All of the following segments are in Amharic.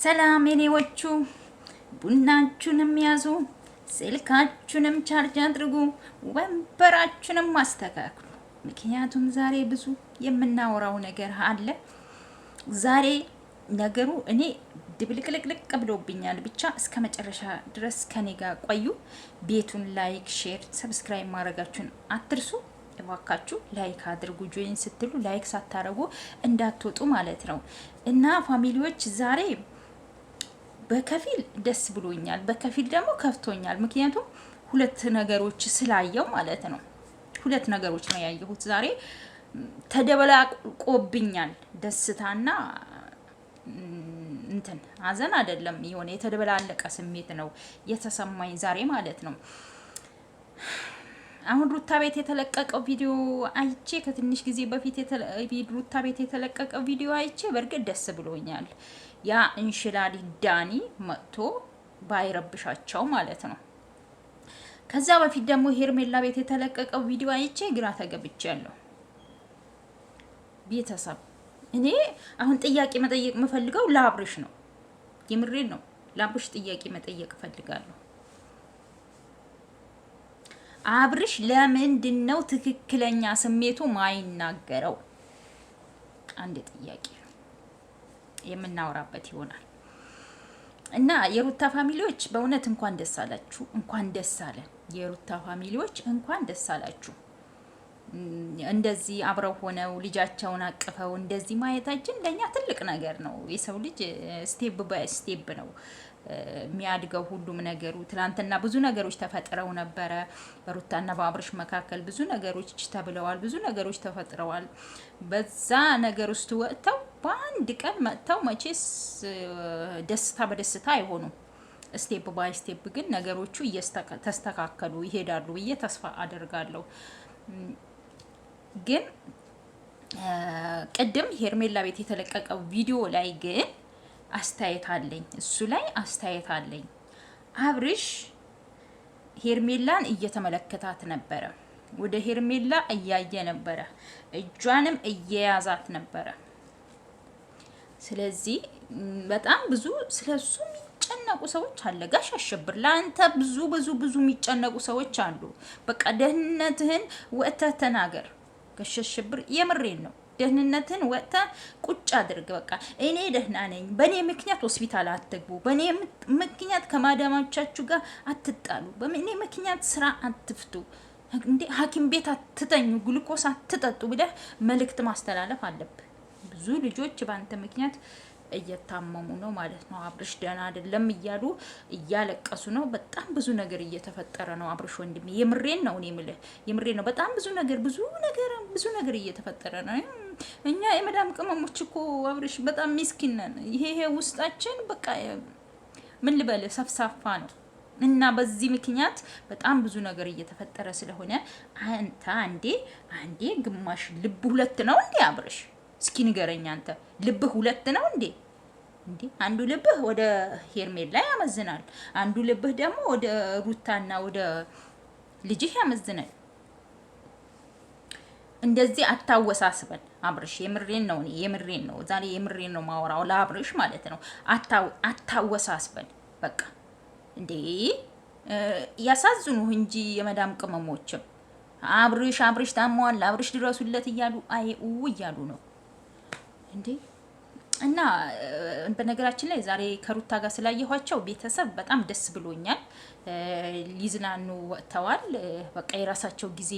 ሰላም የኔዎቹ ቡናችሁንም ያዙ፣ ስልካችሁንም ቻርጅ አድርጉ፣ ወንበራችሁንም ማስተካክሉ። ምክንያቱም ዛሬ ብዙ የምናወራው ነገር አለ። ዛሬ ነገሩ እኔ ድብልቅልቅልቅ ብሎብኛል። ብቻ እስከ መጨረሻ ድረስ ከኔ ጋር ቆዩ። ቤቱን ላይክ፣ ሼር፣ ሰብስክራይብ ማድረጋችሁን አትርሱ። እባካችሁ ላይክ አድርጉ። ጆይን ስትሉ ላይክ ሳታረጉ እንዳትወጡ ማለት ነው። እና ፋሚሊዎች ዛሬ በከፊል ደስ ብሎኛል፣ በከፊል ደግሞ ከፍቶኛል። ምክንያቱም ሁለት ነገሮች ስላየው ማለት ነው። ሁለት ነገሮች ነው ያየሁት ዛሬ። ተደበላቆብኛል። ደስታና እንትን ሀዘን አይደለም፣ የሆነ የተደበላለቀ ስሜት ነው የተሰማኝ ዛሬ ማለት ነው። አሁን ሩታ ቤት የተለቀቀው ቪዲዮ አይቼ ከትንሽ ጊዜ በፊት ሩታ ቤት የተለቀቀው ቪዲዮ አይቼ በእርግጥ ደስ ብሎኛል። ያ እንሽላሊ ዳኒ መጥቶ ባይረብሻቸው ማለት ነው። ከዛ በፊት ደግሞ ሄርሜላ ቤት የተለቀቀው ቪዲዮ አይቼ ግራ ተገብቻለሁ። ቤተሰብ እኔ አሁን ጥያቄ መጠየቅ የምፈልገው ለአብርሽ ነው። የምሬን ነው። ለአብርሽ ጥያቄ መጠየቅ እፈልጋለሁ። አብርሽ ለምንድን ነው ትክክለኛ ስሜቱ ማይናገረው? አንድ ጥያቄ የምናወራበት ይሆናል። እና የሩታ ፋሚሊዎች በእውነት እንኳን ደስ አላችሁ፣ እንኳን ደስ አለን። የሩታ ፋሚሊዎች እንኳን ደስ አላችሁ። እንደዚህ አብረው ሆነው ልጃቸውን አቅፈው እንደዚህ ማየታችን ለኛ ትልቅ ነገር ነው። የሰው ልጅ ስቴፕ ባይ ስቴፕ ነው የሚያድገው ሁሉም ነገሩ። ትናንትና ብዙ ነገሮች ተፈጥረው ነበረ። በሩታና በአብርሽ መካከል ብዙ ነገሮች ተብለዋል፣ ብዙ ነገሮች ተፈጥረዋል። በዛ ነገር ውስጥ ወጥተው በአንድ ቀን መጥተው መቼስ ደስታ በደስታ አይሆኑም። ስቴፕ ባይ ስቴፕ ግን ነገሮቹ እየተስተካከሉ ይሄዳሉ ብዬ ተስፋ አደርጋለሁ። ግን ቅድም ሄርሜላ ቤት የተለቀቀው ቪዲዮ ላይ ግን አስተያየት አለኝ። እሱ ላይ አስተያየት አለኝ። አብርሽ ሄርሜላን እየተመለከታት ነበረ፣ ወደ ሄርሜላ እያየ ነበረ፣ እጇንም እየያዛት ነበረ። ስለዚህ በጣም ብዙ ስለሱ የሚጨነቁ ሰዎች አለ። ጋሽ አሸብር ለአንተ ብዙ ብዙ ብዙ የሚጨነቁ ሰዎች አሉ። በቃ ደህንነትህን ወጥተህ ተናገር ጋሽ አሸብር፣ የምሬን ነው። ደህንነትን ወጥታ ቁጭ አድርግ። በቃ እኔ ደህና ነኝ፣ በእኔ ምክንያት ሆስፒታል አትግቡ፣ በእኔ ምክንያት ከማዳማቻችሁ ጋር አትጣሉ፣ በእኔ ምክንያት ስራ አትፍቱ፣ እንዴ ሐኪም ቤት አትተኙ፣ ግሉኮስ አትጠጡ ብለህ መልእክት ማስተላለፍ አለብህ። ብዙ ልጆች በአንተ ምክንያት እየታመሙ ነው ማለት ነው። አብርሽ ደህና አይደለም እያሉ እያለቀሱ ነው። በጣም ብዙ ነገር እየተፈጠረ ነው። አብርሽ ወንድሜ የምሬን ነው። እኔ የምልህ የምሬን ነው። በጣም ብዙ ነገር እየተፈጠረ ነው። እኛ የመዳም ቅመሞች እኮ አብርሽ በጣም ሚስኪን ነን። ይሄ ውስጣችን በቃ ምን ልበል ሰፍሳፋ ነው። እና በዚህ ምክንያት በጣም ብዙ ነገር እየተፈጠረ ስለሆነ አንተ አንዴ ግማሽ ልብ ሁለት ነው እንዴ አብርሽ? እስኪ ንገረኝ አንተ ልብህ ሁለት ነው እንዴ? አንዱ ልብህ ወደ ሄርሜላ ያመዝናል፣ አንዱ ልብህ ደግሞ ወደ ሩታና ወደ ልጅህ ያመዝናል። እንደዚህ አታወሳስበን አብርሽ። የምሬን ነው፣ የምሬን ነው። ዛሬ የምሬን ነው ማወራው ለአብርሽ ማለት ነው። አታወሳስበን በቃ እንዴ። ያሳዝኑህ እንጂ የመዳም ቅመሞችም አብርሽ ታሟል፣ አብርሽ ድረሱለት እያሉ እያሉ ነው እንዴ። እና በነገራችን ላይ ዛሬ ከሩታ ጋር ስላየኋቸው ቤተሰብ በጣም ደስ ብሎኛል። ሊዝናኑ ወጥተዋል። በቃ የራሳቸው ጊዜ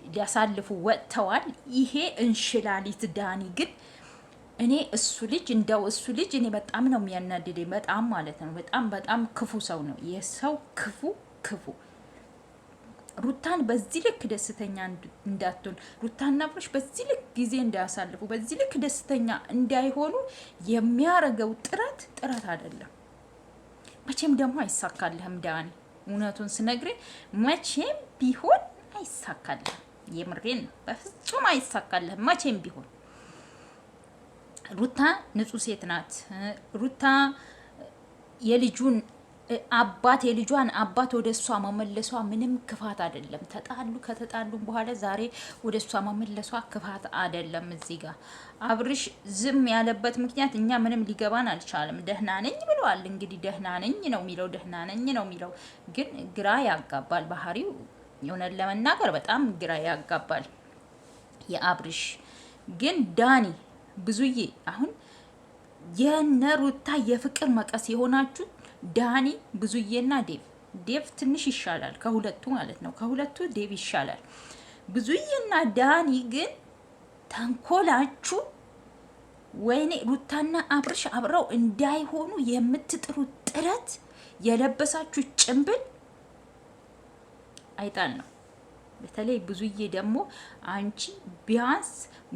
ሊያሳልፉ ወጥተዋል። ይሄ እንሽላሊት ዳኒ ግን እሱ ልጅ እኔ በጣም ነው የሚያናድደኝ። በጣም ማለት ነው። በጣም ክፉ ሰው ነው። የሰው ክፉ ሩታን በዚህ ልክ ደስተኛ እንዳትሆን፣ ሩታና አብርሽ በዚህ ልክ ጊዜ እንዳያሳልፉ፣ በዚህ ልክ ደስተኛ እንዳይሆኑ የሚያረገው ጥረት አይደለም። መቼም ደግሞ አይሳካልህም ዳኒ። እውነቱን ስነግርህ መቼም ቢሆን አይሳካልህም። የምሬን ነው። በፍጹም አይሳካልህም መቼም ቢሆን። ሩታ ንጹህ ሴት ናት። ሩታ የልጁን አባት የልጇን አባት ወደ እሷ መመለሷ ምንም ክፋት አይደለም። ተጣሉ፣ ከተጣሉ በኋላ ዛሬ ወደ እሷ መመለሷ ክፋት አይደለም። እዚህ ጋር አብርሽ ዝም ያለበት ምክንያት እኛ ምንም ሊገባን አልቻለም። ደህና ነኝ ብለዋል። እንግዲህ ደህና ነኝ ነው የሚለው፣ ደህና ነኝ ነው የሚለው። ግን ግራ ያጋባል ባህሪው። የሆነን ለመናገር በጣም ግራ ያጋባል የአብርሽ። ግን ዳኒ ብዙዬ አሁን የነሩታ የፍቅር መቀስ የሆናችሁ ዳኒ ብዙዬና ዴቭ ትንሽ ይሻላል ከሁለቱ ማለት ነው። ከሁለቱ ዴቭ ይሻላል። ብዙዬና ዳኒ ግን ተንኮላችሁ ወይኔ ሩታና አብርሽ አብረው እንዳይሆኑ የምትጥሩት ጥረት የለበሳችሁ ጭንብል አይጣል ነው። በተለይ ብዙዬ ደግሞ አንቺ ቢያንስ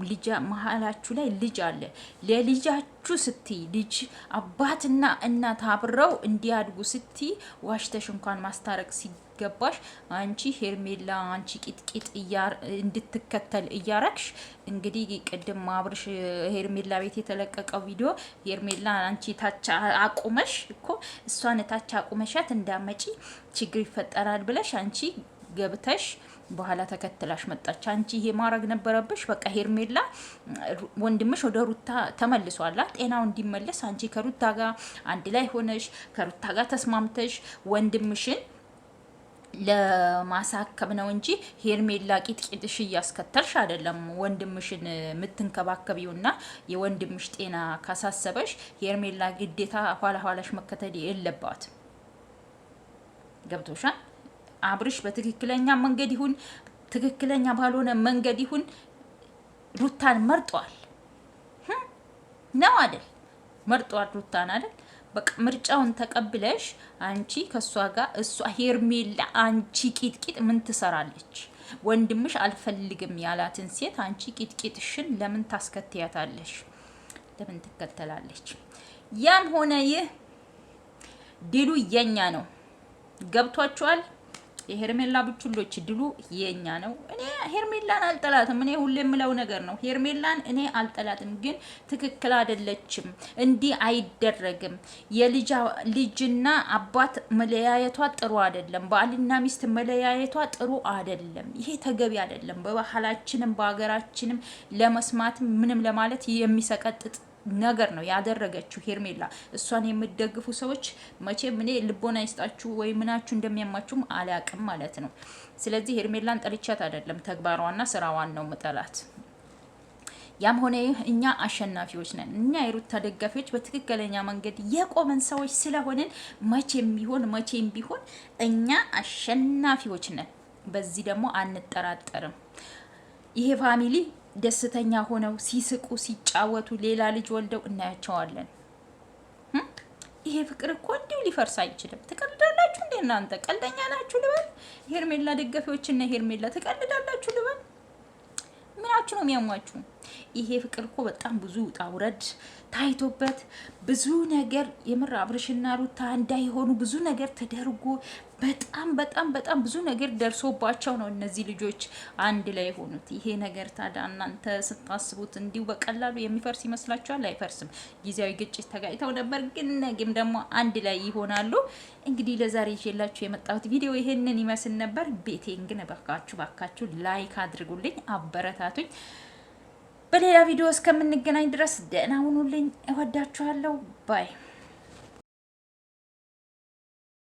ልጅ መሀላችሁ ላይ ልጅ አለ። ለልጃችሁ ስትይ ልጅ አባትና እናት አብረው እንዲያድጉ ስትይ ዋሽተሽ እንኳን ማስታረቅ ሲገባሽ አንቺ ሄርሜላ አንቺ ቂጥቂጥ እንድትከተል እያረግሽ እንግዲህ ቅድም አብርሽ ሄርሜላ ቤት የተለቀቀው ቪዲዮ ሄርሜላ አንቺ ታች አቁመሽ እኮ እሷን ታች አቁመሻት እንዳመጪ ችግር ይፈጠራል ብለሽ አንቺ ገብተሽ በኋላ ተከትላሽ መጣች። አንቺ ይሄ ማድረግ ነበረብሽ። በቃ ሄርሜላ ወንድምሽ ወደ ሩታ ተመልሷላ። ጤናው እንዲመለስ አንቺ ከሩታ ጋር አንድ ላይ ሆነሽ ከሩታ ጋር ተስማምተሽ ወንድምሽን ለማሳከብ ነው እንጂ ሄርሜላ ቂጥቂጥሽ እያስከተልሽ አይደለም ወንድምሽን የምትንከባከቢውና የወንድምሽ ጤና ካሳሰበሽ ሄርሜላ ግዴታ ኋላ ኋላሽ መከተል የለባት። ገብቶሻል? አብርሽ በትክክለኛ መንገድ ይሁን ትክክለኛ ባልሆነ መንገድ ይሁን ሩታን መርጧል ነው አይደል? መርጧል ሩታን አይደል? በቃ ምርጫውን ተቀብለሽ አንቺ ከሷ ጋር እሷ ሄርሜላ አንቺ ቂጥቂጥ ምን ትሰራለች? ወንድምሽ አልፈልግም ያላትን ሴት አንቺ ቂጥቂጥሽን ለምን ታስከትያታለሽ? ለምን ትከተላለች? ያም ሆነ ይህ ድሉ የኛ ነው። ገብቷችኋል? የሄርሜላ ብቹሎች ድሉ የኛ ነው። እኔ ሄርሜላን አልጠላትም። እኔ ሁሌ የምለው ነገር ነው። ሄርሜላን እኔ አልጠላትም፣ ግን ትክክል አይደለችም። እንዲህ አይደረግም። ልጅና አባት መለያየቷ ጥሩ አይደለም። ባልና ሚስት መለያየቷ ጥሩ አይደለም። ይሄ ተገቢ አይደለም። በባህላችንም በሀገራችንም ለመስማትም ምንም ለማለት የሚሰቀጥጥ ነገር ነው ያደረገችው ሄርሜላ። እሷን የምትደግፉ ሰዎች መቼም እኔ ልቦና ይስጣችሁ ወይ ምናችሁ እንደሚያማችሁም አላቅም ማለት ነው። ስለዚህ ሄርሜላን ጠልቻት አይደለም፣ ተግባሯና ስራዋን ነው ምጠላት። ያም ሆነ እኛ አሸናፊዎች ነን። እኛ የሩታ ደጋፊዎች በትክክለኛ መንገድ የቆመን ሰዎች ስለሆንን መቼም ቢሆን እኛ አሸናፊዎች ነን። በዚህ ደግሞ አንጠራጠርም። ይሄ ፋሚሊ ደስተኛ ሆነው ሲስቁ ሲጫወቱ ሌላ ልጅ ወልደው እናያቸዋለን። ይሄ ፍቅር እኮ እንዲሁ ሊፈርስ አይችልም። ትቀልዳላችሁ እንዴ እናንተ? ቀልደኛ ናችሁ ልበል? ሄርሜላ ደጋፊዎችና ሄርሜላ ትቀልዳላችሁ ልበል? ምናችሁ ነው የሚያሟችሁ? ይሄ ፍቅር እኮ በጣም ብዙ ውጣ ውረድ ታይቶበት ብዙ ነገር የምር አብርሽና ሩታ እንዳይሆኑ ብዙ ነገር ተደርጎ በጣም ብዙ ነገር ደርሶባቸው ነው እነዚህ ልጆች አንድ ላይ የሆኑት። ይሄ ነገር ታዲያ እናንተ ስታስቡት እንዲሁ በቀላሉ የሚፈርስ ይመስላችኋል? አይፈርስም። ጊዜያዊ ግጭት ተጋጭተው ነበር፣ ግን ነገም ደግሞ አንድ ላይ ይሆናሉ። እንግዲህ ለዛሬ ይዤላችሁ የመጣሁት ቪዲዮ ይሄንን ይመስል ነበር። ቤቴን ግን ባካችሁ ላይክ አድርጉልኝ፣ አበረታቱኝ። በሌላ ቪዲዮ እስከምንገናኝ ድረስ ደህና ሁኑልኝ። እወዳችኋለሁ። ባይ